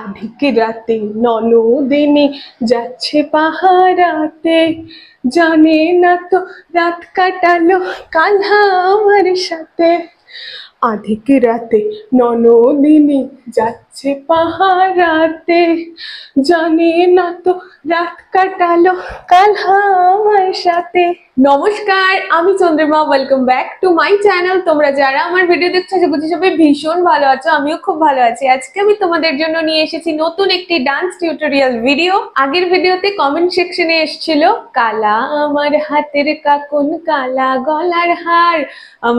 আধিক রাতে ননদিনী যাচ্ছে পাহারাতে, জানে না তো রাত কাটালো কাঁধা আমার সাথে। আধিক রাতে ননদিনী যাচ্ছে পাহারাতে, জানে না তো রাত কাটালো কাঁধা আমার সাথে। নমস্কার, আমি Chandrima, welcome back to my channel. তোমরা যারা আমার ভিডিও দেখছো আশা করছি সবাই ভীষণ ভালো আছো, আমিও খুব ভালো আছি। আজকে আমি তোমাদের জন্য নিয়ে এসেছি নতুন একটি ডান্স টিউটোরিয়াল ভিডিও। আগের ভিডিওতে কমেন্ট সেকশনে এসেছিল কালা আমার হাতের কাকুন কালা গলার হার,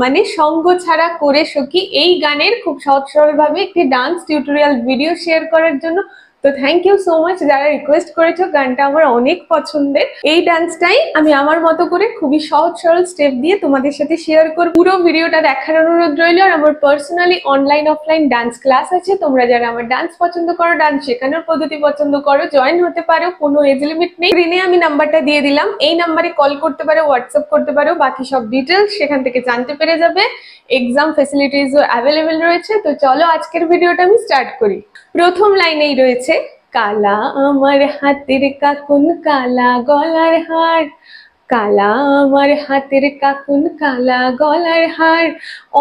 মানে সঙ্গ ছাড়া করে সখী, এই গানের খুব সহজ সরল ভাবে একটি ডান্স টিউটোরিয়াল ভিডিও শেয়ার করার জন্য। তো থ্যাংক ইউ সো মাচ যারা রিকোয়েস্ট করেছো, গানটা আমার অনেক পছন্দের। এই ডান্সটাই আমি আমার মতো করে খুবই সহজ সরল স্টেপ দিয়ে তোমাদের সাথে শেয়ার করব। পুরো ভিডিওটা দেখার অনুরোধ রইল। আর আমার personally online offline dance class আছে, তোমরা যারা আমার ডান্স পছন্দ করো, ডান্স শেখানোর পদ্ধতি পছন্দ করো, জয়েন হতে পারো, কোনো এজ লিমিট নেই। স্ক্রিনে আমি নাম্বারটা দিয়ে দিলাম, এই নাম্বারে কল করতে পারো, হোয়াটসঅ্যাপ করতে পারো, বাকি সব ডিটেলস সেখান থেকে জানতে পেরে যাবে। এক্সাম ফ্যাসিলিটিসও অ্যাভেলেবেল রয়েছে। তো চলো আজকের ভিডিওটা আমি স্টার্ট করি। প্রথম লাইনেই রয়েছে কালা আমার হাতের কাকুন কালা গলার হার, কালা আমার হাতের কাকুন কালা গলার হার।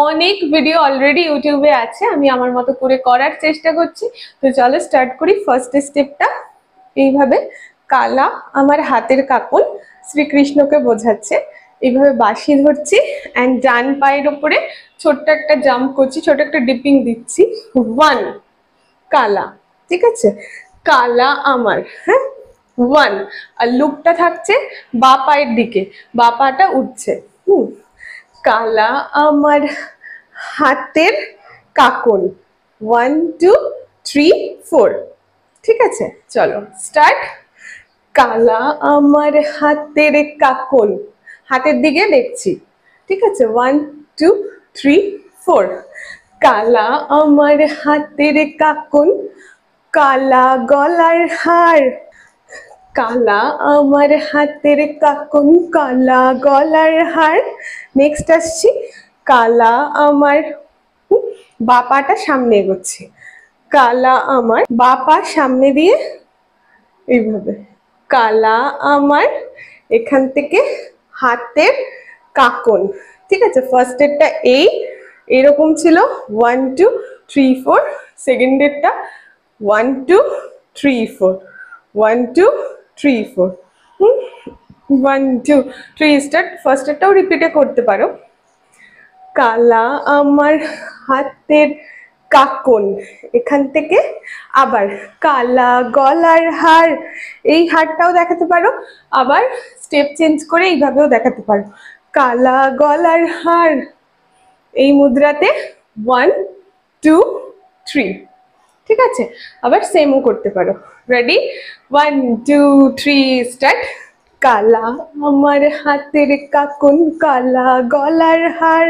অনেক ভিডিও অলরেডি ইউটিউবে আছে, আমি আমার মতো করে করার চেষ্টা করছি। তো চলো স্টার্ট করি। ফার্স্ট স্টেপটা এইভাবে, কালা আমার হাতের কাকুন শ্রীকৃষ্ণকে বোঝাচ্ছে। এইভাবে বাঁশি ধরছি অ্যান্ড ডান পায়ের উপরে ছোট্ট একটা জাম্প করছি, ছোট একটা ডিপিং দিচ্ছি। 1 কালা, ঠিক আছে, কালা আমার, হ্যাঁ 1। আর লুকটা থাকছে বা পায়ের দিকে, বা পাটা উঠছে। কালা আমার হাতের কাকুন 1 2 3 4, ঠিক আছে। চলো স্টার্ট। কালা আমার হাতের কাকুন, হাতের দিকে দেখছি, ঠিক আছে। 1 2 3 4। কালা আমার হাতের কাকুন কালা গলার হার, কালা আমার হাতের কাকুন কালা গলার হার। নেক্সট আসছি, কালা আমার বাপাটা সামনে এগোচ্ছে, কালা আমার বাপা সামনে দিয়ে এইভাবে, কালা আমার এখান থেকে হাতের কাকুন, ঠিক আছে। ফার্স্ট এরটা এইরকম ছিল 1 2 3 4, সেকেন্ড এরটা 1 2 3 4, 1 2 3 4, 1 2 3 স্টার্ট। ফার্স্ট এরটাও রিপিটে করতে পারো। কালা আমার হাতের কাকুন, এখান থেকে আবার কালা গলার হার, এই হারটাও দেখাতে পারো, আবার স্টেপ চেঞ্জ করে এইভাবেও দেখাতে পারো। কালা গলার হার, এই মুদ্রাতে 1 2 3, ঠিক আছে। আবার সেমও করতে পারো। Ready, 1 2 3 start. কালা আমার হাতের কাকুন কালা গলার হার,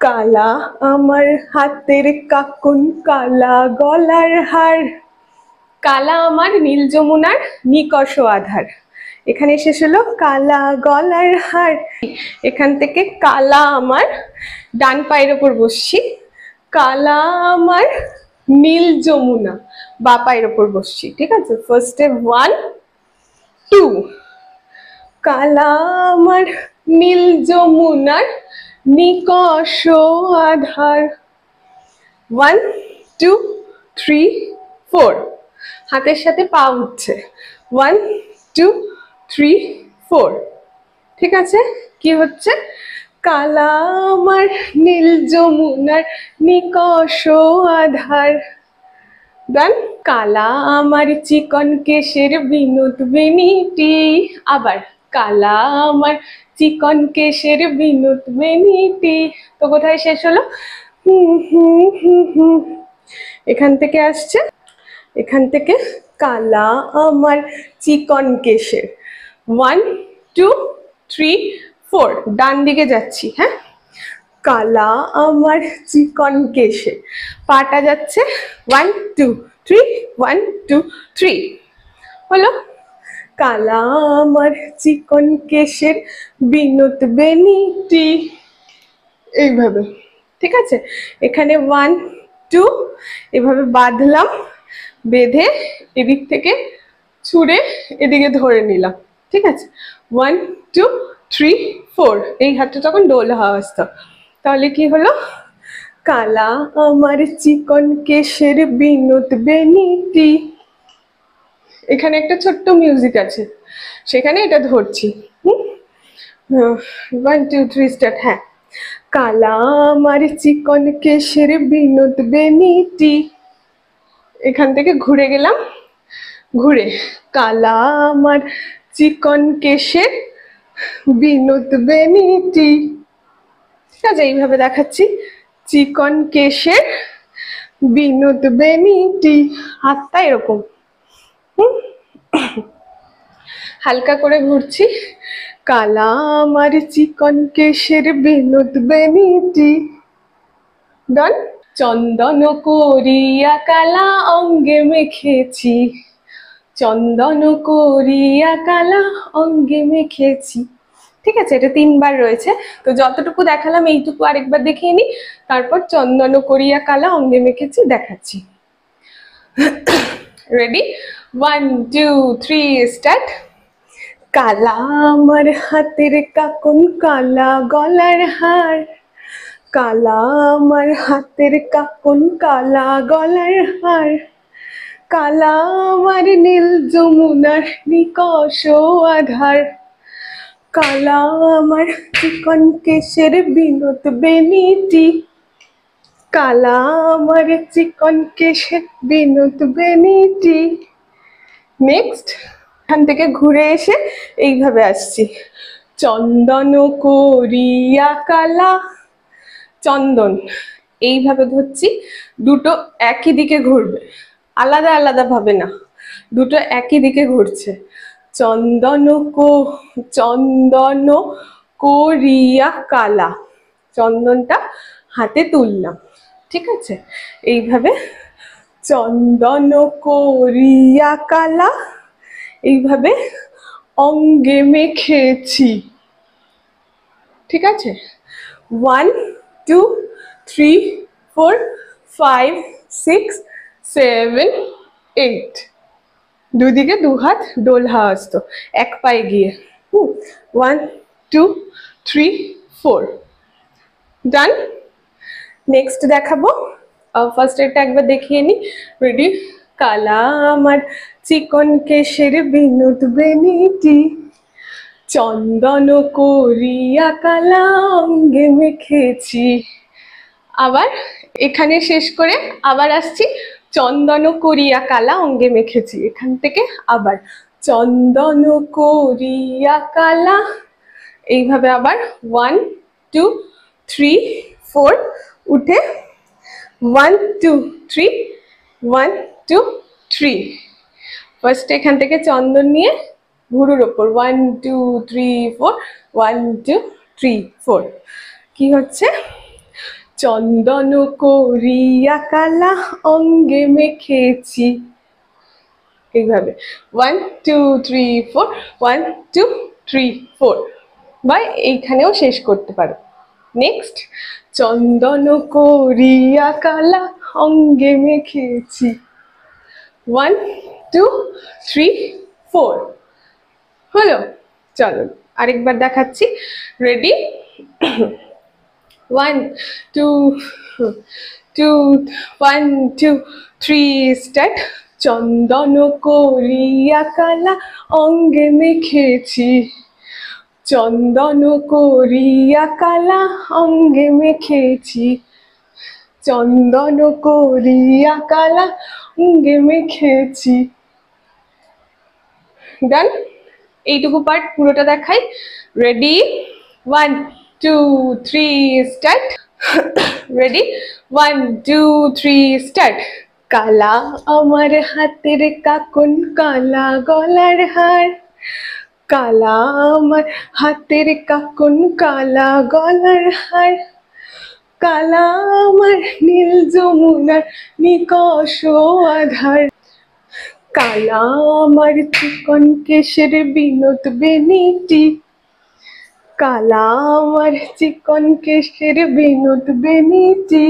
কালা আমার হাতের কাকুন কালা গলার হার। কালা আমার নীল যমুনার নিকষ আধার, এখানে শেষ হলো কালা গলার হার। এখান থেকে কালা আমার ডান পায়ের ওপর বসছি, কালা আমার নীল যমুনা বা পায়ের ওপর বসছি, ঠিক আছে। ফার্স্ট স্টেপ 1 2, কালা আমার নীল যমুনার নিকষ আধার, 1 2 3 4। হাতের সাথে পা উঠছে, 1 2 3 4, ঠিক আছে। কি হচ্ছে, কালা আমার নীল যমুনার নিকষ আধার। ডান। কালা আমার চিকন কেশের বিনোদ বেনিটি, আবার কালা আমার চিকন কেশের বিনোদ বেনিটি। তো কোথায় শেষ হলো, এখান থেকে আসছে, এখান থেকে কালা আমার চিকন কেশের 1 2 3 4, ডান দিকে যাচ্ছি, হ্যাঁ। কালা আমার চিকন কেশে, পাটা যাচ্ছে 1 2 3 1 2 3, হলো। কালা আমার চিকন কেশের বিনোদ বেনিটি, এইভাবে, ঠিক আছে। এখানে 1 2 এভাবে বাঁধলাম, বেঁধে এদিক থেকে ছুঁড়ে এদিকে ধরে নিলাম, ঠিক আছে? 1 2 3 4, এই হাতটা তখন ডোল হাওয়া আসতো। তাহলে কি হলো? কালা আমার চিকন কেশের বিনোদ বেনিটি। এখানে একটা ছোট্ট মিউজিক আছে, সেখানে এটা ধরছি। 1 2 3 স্টার্ট। হ্যাঁ, কালা আমার চিকন কেশের বিনোদ বেনিটি। এখান থেকে ঘুরে গেলাম, ঘুরে কালা আমার চিকন কেশের বিনোদ বেনিটি। ঠিক আছে, এইভাবে দেখাচ্ছি, চিকন কেশের বিনোদ বেনিটি। হাতটা এরকম হালকা করে ঘুরছি, কালা আমার চিকন কেশের বিনোদ বেনিটি। ডান। চন্দন করিয়া কালা অঙ্গে মেখেছি, চন্দন করিয়া কালা অঙ্গে মেখেছি। ঠিক আছে, এটা 3 বার রয়েছে। তো যতটুকু দেখালাম এইটুকু আরেকবার দেখিয়ে নি, তারপর চন্দন করিয়া কালা অঙ্গে মেখেছি দেখাচ্ছি। রেডি? 1 2 3 স্টার্ট। কালা আমার হাতের কাকন কালা গলার হার, কালা আমার হাতের কাকন কালা গলার হার, কালা আমার নীল যমুনার নিকষ আধার, কালা আমার চিকন কেশের বিনোদ বেনিটি, কালা আমার চিকন কেশের বিনোদ বেনিটি। নেক্সট, এখান থেকে ঘুরে এসে এইভাবে আসছি, চন্দন করিয়া কালা, চন্দন এইভাবে ধরছি, দুটো একই দিকে ঘুরবে, আলাদা আলাদা ভাবে না, দুটো একই দিকে ঘুরছে। চন্দন চন্দন করিয়া কালা, চন্দনটা হাতে তুললাম, ঠিক আছে? এইভাবে চন্দন করিয়া কালা, এইভাবে অঙ্গে মেখেছি, ঠিক আছে? 1 2 3 4 5 6 7 8, দুদিকে 2 হাত ডোল হাওয়া আসতো এক পায়ে গিয়ে। 1 2 3 4, ডান। নেক্সট দেখাবো, ফার্স্ট এটা একবার দেখিয়ে নি। রেডি? কালা আমার চিকন কেশের বিনোদ বেনিটি, চন্দন করিয়া কালা অঙ্গে মেখেছি। আবার এখানে শেষ করে আবার আসছি, চন্দন করিয়া কালা অঙ্গে মেখেছি। এখান থেকে আবার চন্দন করিয়া কালা, এইভাবে আবার 1 2 3 4 উঠে 1 2 3 1 2 3। ফার্স্ট এখান থেকে চন্দন নিয়ে ভুরুর ওপর 1 2 3 4 1 2 3 4। কি হচ্ছে? চন্দন করিয়া কালা অঙ্গে মেখেছি, এইভাবে 1 2 3 4 1 2 3 4, বা এইখানেও শেষ করতে পারো। নেক্সট, চন্দন করিয়া কালা অঙ্গে মেখেছি, 1 2 3 4 হলো। চলো আরেকবার দেখাচ্ছি, রেডি? 1 2 2 1 2 3 স্টার্ট। চন্দন করিয়া কালা অঙ্গে মেখেছি, চন্দন করিয়া কালা অঙ্গে মেখেছি, চন্দন করিয়া কালা অঙ্গে মেখেছি। ডান। এইটুকু পার্ট পুরোটা দেখাই। রেডি? 1 2 3 স্টার্ট। রেডি? 1 2 3 স্টার্ট। কালা আমার হাতের কাকন কালা গলার হার, কালা আমার হাতের কাকন কালা গলার হার, কালা আমার নীল যমুনার নিকষ আধার, কালা আমার চিকন কেশের বিনোদ বেনিটি, কালা আমার চিকন কেশের বিনোদ বেনিটি,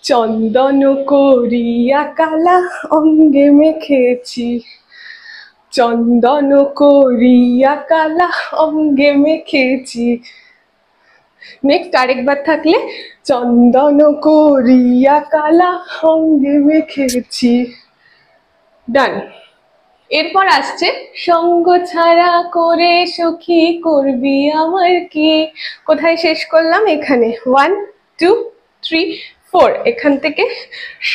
চন্দন করিয়া কালা অঙ্গে মেখেছি, চন্দন করিয়া কালা অঙ্গে মেখেছি। নেক্সট আরেকবার থাকলে, চন্দন করিয়া কালা অঙ্গে মেখেছি। ডান। এরপর আসছে সঙ্গ ছাড়া করে সখী করবি আমার কি। কোথায় শেষ করলাম? এখানে 1 2 3 4। এখান থেকে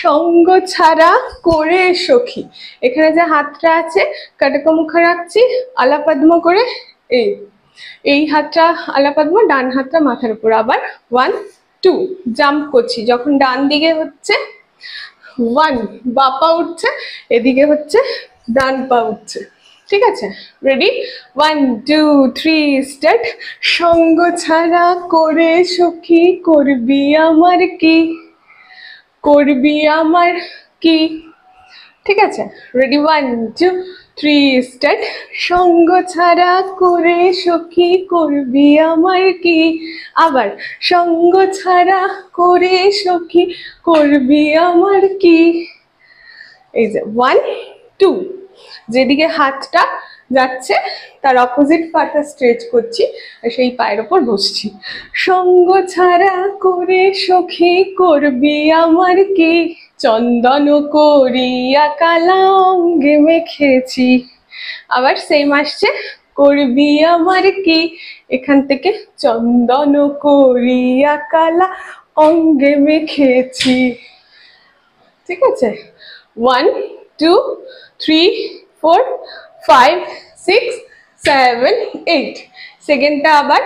সঙ্গ ছাড়া করে সখী, এখানে যে হাতটা আছে কাটাকা মুখা রাখছি আলাপদ্ম করে, এই হাতটা আলাপদ্ম, ডান হাতটা মাথার উপর। আবার 1 2 জাম্প করছি, যখন ডান দিকে হচ্ছে 1 বা পা উঠছে, এদিকে হচ্ছে ডান পা উঠছে। ঠিক আছে, রেডি? 1 2 3 স্টার্ট। সঙ্গ ছাড়া করে সখী করবি আমার কি, করবি আমার কি। ঠিক আছে, রেডি? 1 2 3 স্টার্ট। সঙ্গ ছাড়া করে সখী করবি আমার কি। আবার সঙ্গ ছাড়া করে সখী করবি আমার কি। এই যে 1 2, যেদিকে হাতটা যাচ্ছে তার অপোজিট পাটা স্ট্রেচ করছি, সেই পায়ের ওপর বসছি। সঙ্গ ছাড়া করে সখী করবি আমার কি, চন্দন করিয়া কালা অঙ্গে মেখেছি। আবার সেম আসছে, করবি আমার কি, এখান থেকে চন্দন করিয়া কালা অঙ্গে মেখেছি। ঠিক আছে, 1 2 3 4 5 6 7 8। সেকেন্ডটা আবার,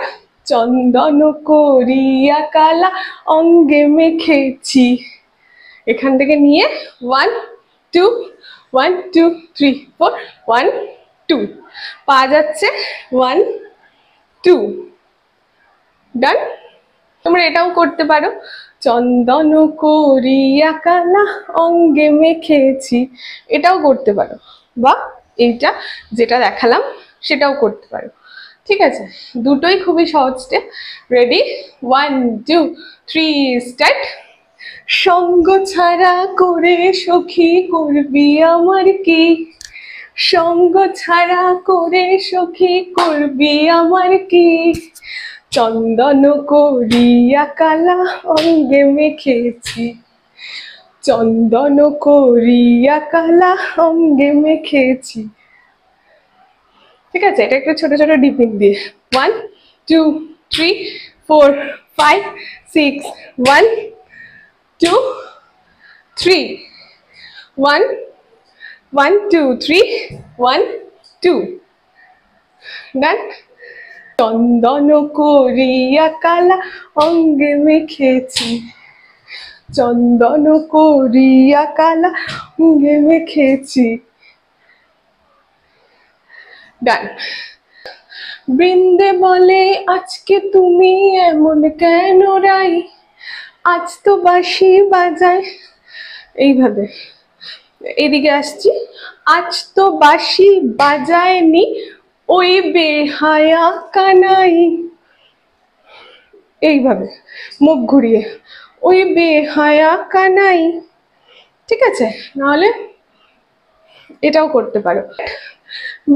চন্দন করিয়া কালা অঙ্গে মেখেছি। এখান থেকে নিয়ে 1 2 1 2 3 4 1 2, পা যাচ্ছে 1 2। ডান। তোমরা এটাও করতে পারো, চন্দন করিয়া কালা অঙ্গে মেখেছি, এটাও করতে পারো, বা এইটা যেটা দেখালাম সেটাও করতে পারো। ঠিক আছে, দুটোই খুবই সহজ স্টেপ। রেডি? 1 2 3 স্টার্ট। সঙ্গ ছাড়া করে সখী করবি আমার কি, সঙ্গ ছাড়া করে সখী করবি আমার কি, চন্দন করিয়া কালা অঙ্গে মেখেছি, চন্দন করিয়া কালা অঙ্গে মেখেছি। ঠিক আছে, এটা একটু ছোট ছোট ডিপিং দিয়ে। 1 2 3 4 5 6 1 2 3 1 1 2 3 1 2। ডান। চন্দন করিয়া কালা অঙ্গে মেখেছি, চন্দন করিয়া কালা অঙ্গে মেখেছি। ডান। বৃন্দে বলে আজকে তুমি এমন কেন রাই, আজ তো বাঁশি বাজায়, এইভাবে এদিকে আসছি। আজ তো বাঁশি বাজায়নি ওই বেহায়া কানাই, এইভাবে মুখ ঘুরিয়ে, ওই বেহায়া কানাই। ঠিক আছে, নাহলে এটাও করতে পারো।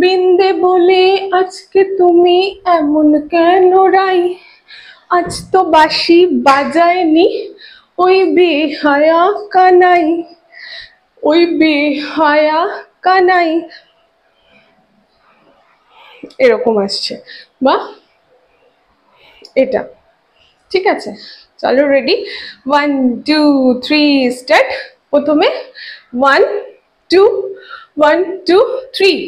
বৃন্দে বলে আজকে তুমি এমন কেন রাই, আজ তো বাঁশি বাজায়নি ওই বেহায়া কানাই, ওই বেহায়া কানাই, এরকম আসছে, বা এটা। ঠিক আছে, চলো রেডি? 1 2 3 স্টার্ট। প্রথমে 1 2 1 2 3।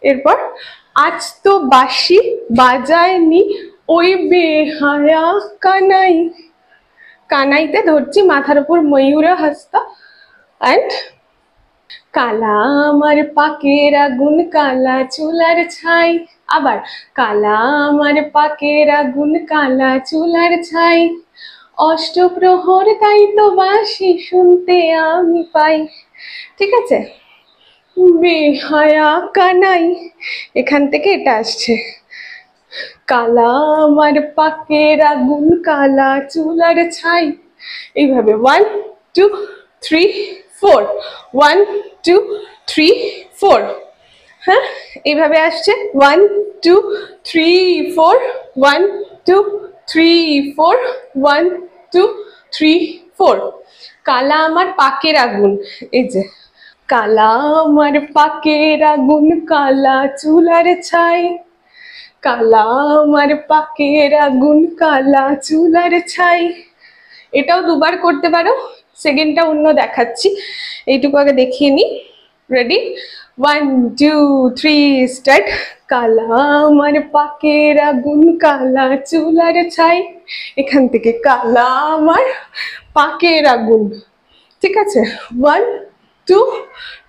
এরপর আজ তো বাঁশি বাজায়নি ওই বেহায়া কানাই, কানাইতে ধরছি, মাথার উপর ময়ূর হস্তা। অ্যান্ড কালা আমার পাকের আগুন কালা চুলার ছাই। আবার কালা আমার পাকের আগুন কালা চুলার ছাই, অষ্টপ্রহর তাই তো বাঁশি শুনতে আমি পাই। ঠিক আছে, বেহায়া কানাই, এখান থেকে এটা আসছে। কালা আমার পাকের আগুন কালা চুলার ছাই, এইভাবে 1 2 3 4 1 2 3 4 হ্যাঁ এইভাবে আসছে 1 2 3 4 1 2 3 4 1 2 3 4 কালা আমার পাকের আগুন এই যে কালা আমার পাকের আগুন কালা চুলার ছাই কালা আমার পাকের আগুন কালা চুলার ছাই এটাও দুবার করতে পারো সেকেন্ডটা অন্য দেখাচ্ছি এইটুকু আগে দেখিয়ে নি রেডি 1 2 3 স্টার্ট কালা আমার পাকের আগুন কালা চুলার ছাই এখান থেকে কালা আমার পাকের আগুন ঠিক আছে 1 2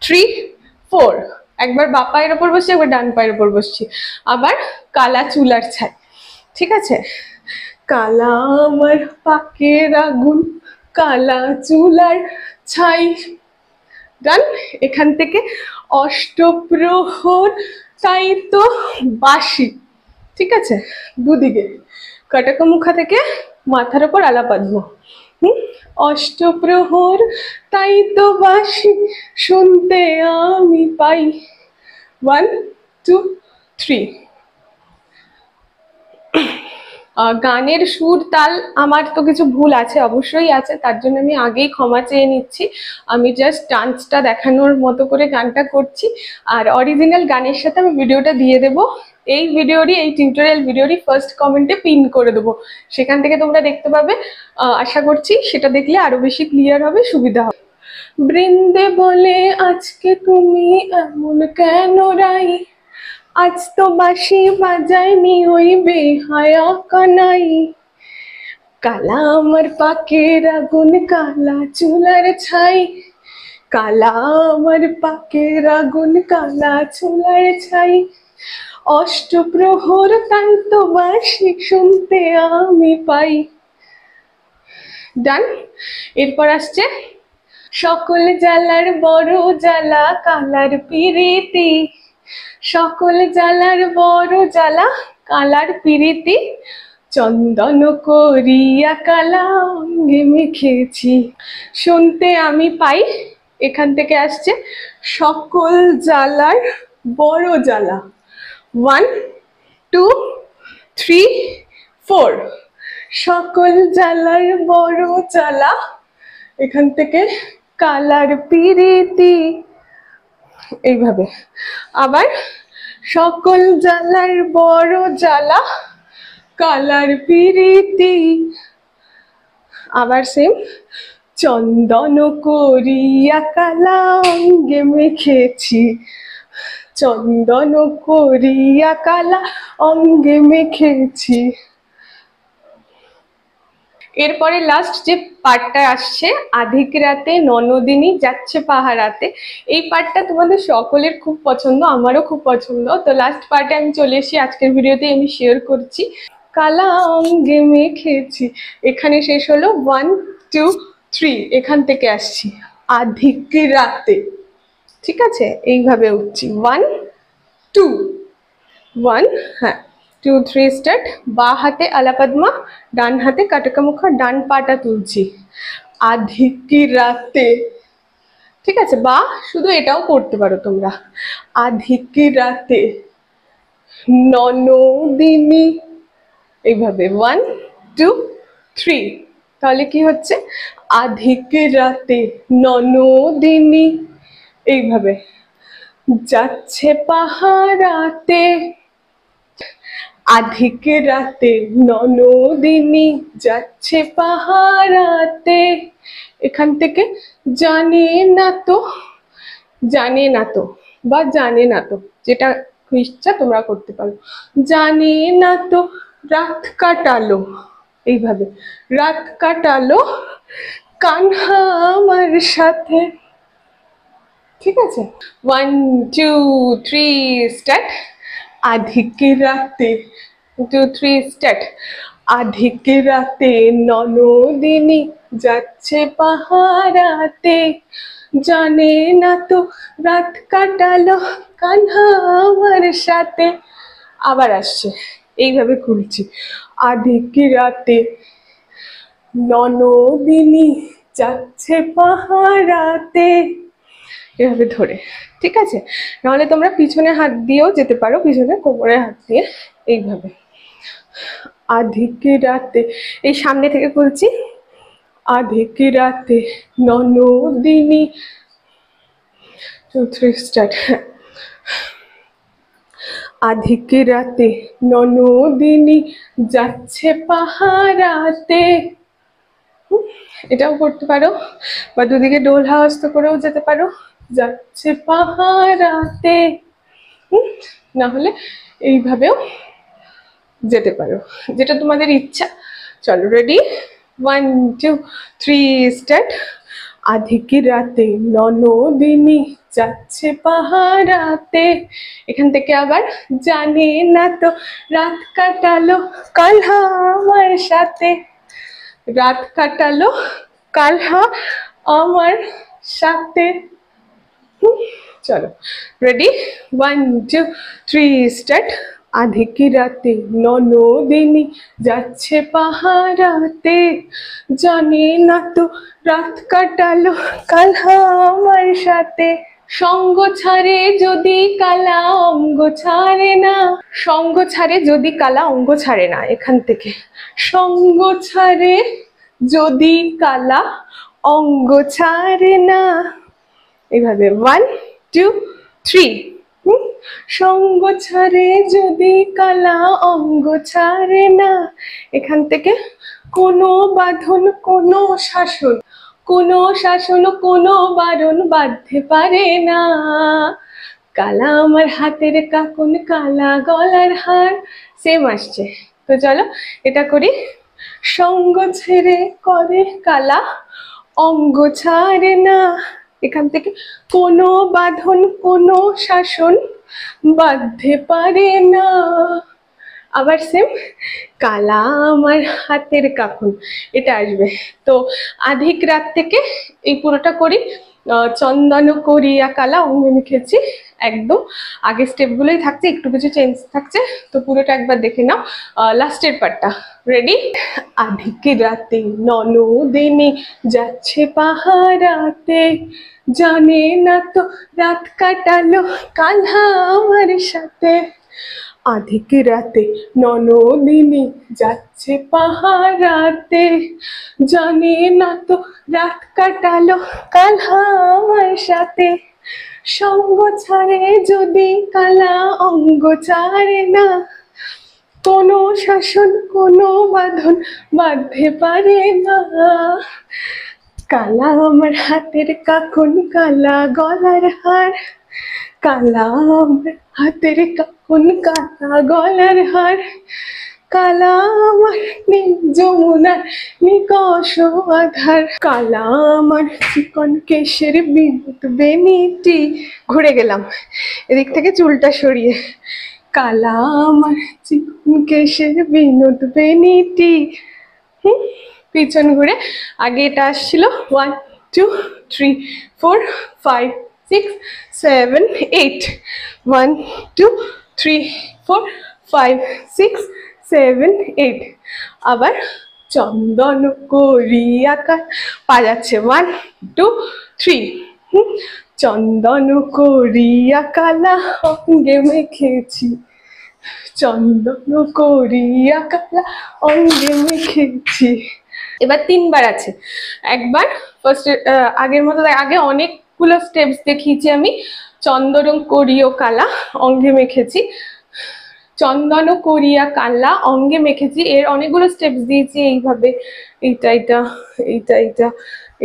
3 4 একবার বাঁ পায়ের ওপর বসছি একবার ডান পায়ের ওপর বসছি আবার কালা চুলার ছাই ঠিক আছে কালা আমার পাকের আগুন কালা চুলার ছাই ডান এখান থেকে অষ্টপ্রহর তাই তো বাসি ঠিক আছে দুদিকে কটকমুখা থেকে মাথার ওপর আলাপদ্ম অষ্টপ্রহর তাই তো বাসি শুনতে আমি পাই 1 2 3 গানের সুর তাল আমার তো কিছু ভুল আছে অবশ্যই আছে তার জন্য আমি আগেই ক্ষমা চেয়ে নিচ্ছি আমি জাস্ট ডান্সটা দেখানোর মতো করে গানটা করছি আর অরিজিনাল গানের সাথে আমি ভিডিওটা দিয়ে দেবো এই ভিডিওরই এই টিউটোরিয়াল ভিডিওরই ফার্স্ট কমেন্টে পিন করে দেবো সেখান থেকে তোমরা দেখতে পাবে আশা করছি সেটা দেখলে আরো বেশি ক্লিয়ার হবে সুবিধা হবে বৃন্দে বলে আজকে তুমি এমন কেন রাই আজ তো বাঁশি বাজায়নি ওই বেহায়া কানাই কালা আমার পাকের আগুন কালা চুলার ছাই কালা আমার পাকের আগুন কালা চুলার ছাই অষ্টপ্রহর তাই তো বাঁশি শুনতে আমি পাই ডান এরপর আসছে সকল জ্বালার বড় জ্বালা কালার পিরিতি সকল জ্বালার বড় জ্বালা কালার পিরিতি চন্দন করিয়া কালা অঙ্গে মেখেছি শুনতে আমি পাই এখান থেকে আসছে সকল জ্বালার বড় জ্বালা 1 2 3 4 সকল জ্বালার বড় জ্বালা এখান থেকে কালার পিরিতি এইভাবে আবার সকল জ্বালার বড় জ্বালা কালার পিরিতি আবার সেম চন্দন করিয়া কালা অঙ্গে মেখেছি চন্দন করিয়া কালা অঙ্গে মেখেছি এরপরে লাস্ট যে পার্টটা আসছে আধিক রাতে ননদিনী যাচ্ছে পাহারাতে এই পার্টটা তোমাদের সকলের খুব পছন্দ আমারও খুব পছন্দ তো লাস্ট পার্টে আমি চলে এসেছি আজকের ভিডিওতে আমি শেয়ার করছি কালা অঙ্গে মেখেছি এখানে শেষ হলো 1 2 3 এখান থেকে আসছি আধিক রাতে ঠিক আছে এইভাবে উঠছি 1 2 1 হ্যাঁ 2 3 স্টার্ট বা হাতে আলাপদ্মা ডান হাতে কাটকামুখা ডান পাটা তুলছি আধিক রাতে ঠিক আছে বা শুধু এটাও করতে পারো তোমরা আধিক রাতে ননদিনী এইভাবে 1 2 3 তাহলে কি হচ্ছে আধিক রাতে ননদিনী এইভাবে যাচ্ছে পাহারাতে আধিক রাতে ননদিনী যাচ্ছে পাহারাতে এখান থেকে জানে না তো বা জানে না তো যেটা ইচ্ছা তোমরা করতে পারো জানে না তো রাত কাটালো এইভাবে রাত কাটালো কানহা আমার সাথে ঠিক আছে 1 2 3 স্টার্ট আধিক রাতে 2 3 স্টার্ট আধিক রাতে ননদিনী যাচ্ছে পাহারাতে জানে না তো রাত কাটালো কানহা আমার সাথে আবার আসছে এইভাবে খুলছি আধিক রাতে ননদিনী যাচ্ছে পাহারাতে, এভাবে ধরে, ঠিক আছে? নাহলে তোমরা পিছনে হাত দিয়েও যেতে পারো, পিছনে কোমরে হাত দিয়ে এইভাবে। আধিক রাতে, এই সামনে থেকে বলছি, আধিক রাতে ননদিনী, 2 3 স্টার্ট। আধিক রাতে ননদিনী যাচ্ছে পাহারাতে, এটাও করতে পারো, বা দুদিকে ডোল হাওয়াস্ত করেও যেতে পারো, যাচ্ছে পাহারাতে। না হলে এইভাবেও যেতে পারো, যেটা তোমাদের ইচ্ছা। চলো, রেডি, 1 2 3 স্টার্ট। আধিক রাতে ননদিনী যাচ্ছে পাহারাতে, এখান থেকে আবার জানে না তো রাত কাটালো কাল আমার সাথে, রাত কাটালো কাল আমার সাথে। চলো, রেডি, 1 2 3 স্টার্ট। আধিক রাতে ননদিনী যাচ্ছে পাহারাতে, জানে না তো রাত কাটালো কাল আমার সাথে। সঙ্গ ছাড়ে যদি কালা অঙ্গ ছাড়ে না, সঙ্গ ছাড়ে যদি কালা অঙ্গ ছাড়ে না, এখান থেকে সঙ্গ ছাড়ে যদি কালা অঙ্গ ছাড়ে না, এইভাবে 1 2 3। সঙ্গ ছাড়ে যদি কালা অঙ্গ ছাড়ে না, এখান থেকে কোনো বাঁধন কোনো শাসন, কোনো শাসন কোনো বারণ বাঁধতে পারে না, কালা আমার হাতের কাকুন কালা গলার হার। সেম আসছে, তো চলো এটা করি। সঙ্গ ছেড়ে করে কালা অঙ্গ ছাড়ে না, এখান থেকে কোনো বাঁধন কোনো শাসন বাঁধতে পারে না। আবার সেম, কালা আমার হাতের কাকুন, এটা আসবে। তো আধিক রাত থেকে এই পুরোটা করি। চন্দন করিয়া কালা অঙ্গে মেখেছি, একদম আগের স্টেপগুলোই থাকছে, একটু কিছু চেঞ্জ থাকছে, তো পুরোটা একবার দেখে নাও। লাস্টের পার্টটা, রেডি। আধিক রাতে ননদিনী যাচ্ছে পাহারাতে, জানে না তো রাত কাটালো কাল আমার সাথে। আধিক রাতে ননদিনী যাচ্ছে পাহারাতে, জানে না তো রাত কাটালো কাল আমার সাথে। সঙ্গ ছাড়ে যদি কালা অঙ্গ ছাড়ে না, কোনো শাসন কোনো বাঁধন বাঁধতে পারে না, কালা আমার হাতের কাকুন কালা গলার হার, কালা আমার হাতের কাকুন কালা গলার হার, কালা আমার যমুনার নিকষ আধার, কালা আমার চিকন কেশের বিদ্যুৎ বেনিটি, ঘুরে গেলাম এদিক থেকে চুলটা সরিয়ে, কালা আমার চিকন কেশের বিনোদ বেনিটি। পিছন ঘুরে আগে এটা আসছিল, 1 2 3 4 5 6 7 8, 1 2 3 4 5 6 7 8। আবার চন্দন করিয়া পা যাচ্ছে, 1 2 3। চন্দন করিয়া কালা অঙ্গে মেখেছি, চন্দন করিয়া কালা অঙ্গে মেখেছি। এবার 3 বার আছে, একবার ফার্স্ট আগের মতো, আগে অনেকগুলো স্টেপস দেখিয়েছি আমি। চন্দন করিও কালা অঙ্গে মেখেছি, চন্দন করিয়া কালা অঙ্গে মেখেছি, এর অনেকগুলো স্টেপস দিয়েছি এইভাবে, এইটা এইটা এইটা এইটা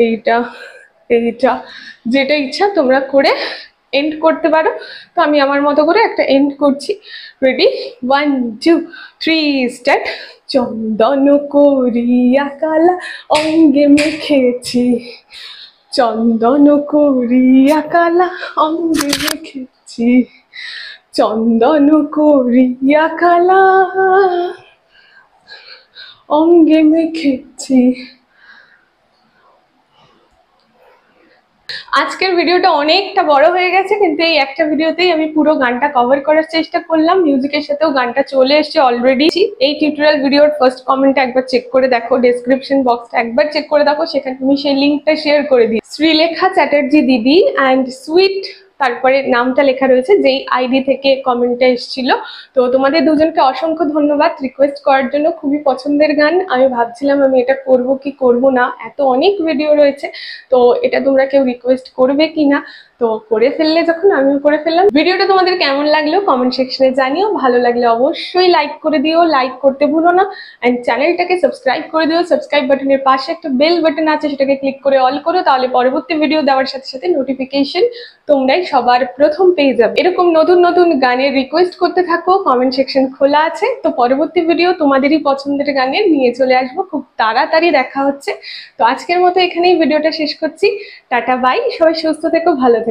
এইটা এইটা, যেটা ইচ্ছা তোমরা করে এন্ড করতে পারো। তো আমি আমার মতো করে একটা এন্ড করছি, রেডি, 1 2 3 স্টার্ট। চন্দন করিয়া কালা অঙ্গে মেখেছি, চন্দন করিয়া কালা অঙ্গে মেখেছি, চন্দন করিয়া কালা অঙ্গে মেখেছি। আজকের ভিডিওটা অনেকটা বড় হয়ে গেছে, কিন্তু এই একটা ভিডিওতেই আমি পুরো গানটা কভার করার চেষ্টা করলাম। মিউজিকের সাথেও গানটা চলে এসেছে অলরেডি। এই টিউটোরিয়াল ভিডিওর ফার্স্ট কমেন্টটা একবার চেক করে দেখো, ডেসক্রিপশন বক্সটা একবার চেক করে দেখো, সেখানে তুমি সেই লিঙ্কটা শেয়ার করে দিই। শ্রীলেখা চ্যাটার্জি দিদি অ্যান্ড সুইট তারপরে নামটা লেখা রয়েছে, যেই আইডি থেকে কমেন্টটা এসেছিল। তো তোমাদের দুজনকে অসংখ্য ধন্যবাদ রিকোয়েস্ট করার জন্য। খুবই পছন্দের গান। আমি ভাবছিলাম আমি এটা করব কি করব না, এত অনেক ভিডিও রয়েছে, তো এটা তোমরা কেউ রিকোয়েস্ট করবে কিনা, তো করে ফেললে যখন আমিও করে ফেললাম। ভিডিওটা তোমাদের কেমন লাগলো কমেন্ট সেকশনে জানিও। ভালো লাগলে অবশ্যই লাইক করে দিও, লাইক করতে ভুলো না। অ্যান্ড চ্যানেলটাকে সাবস্ক্রাইব করে দিও। সাবস্ক্রাইব বাটনের পাশে একটা বেল বাটন আছে, সেটাকে ক্লিক করে অল করো, তাহলে পরবর্তী ভিডিও দেওয়ার সাথে সাথে নোটিফিকেশন তোমরাই সবার প্রথম পেয়ে যাবে। এরকম নতুন নতুন গানের রিকোয়েস্ট করতে থাকো, কমেন্ট সেকশন খোলা আছে। তো পরবর্তী ভিডিও তোমাদেরই পছন্দের গানের নিয়ে চলে আসবো, খুব তাড়াতাড়ি দেখা হচ্ছে। তো আজকের মতো এখানেই ভিডিওটা শেষ করছি। টাটা বাই, সবাই সুস্থ থেকো, ভালো থেকো।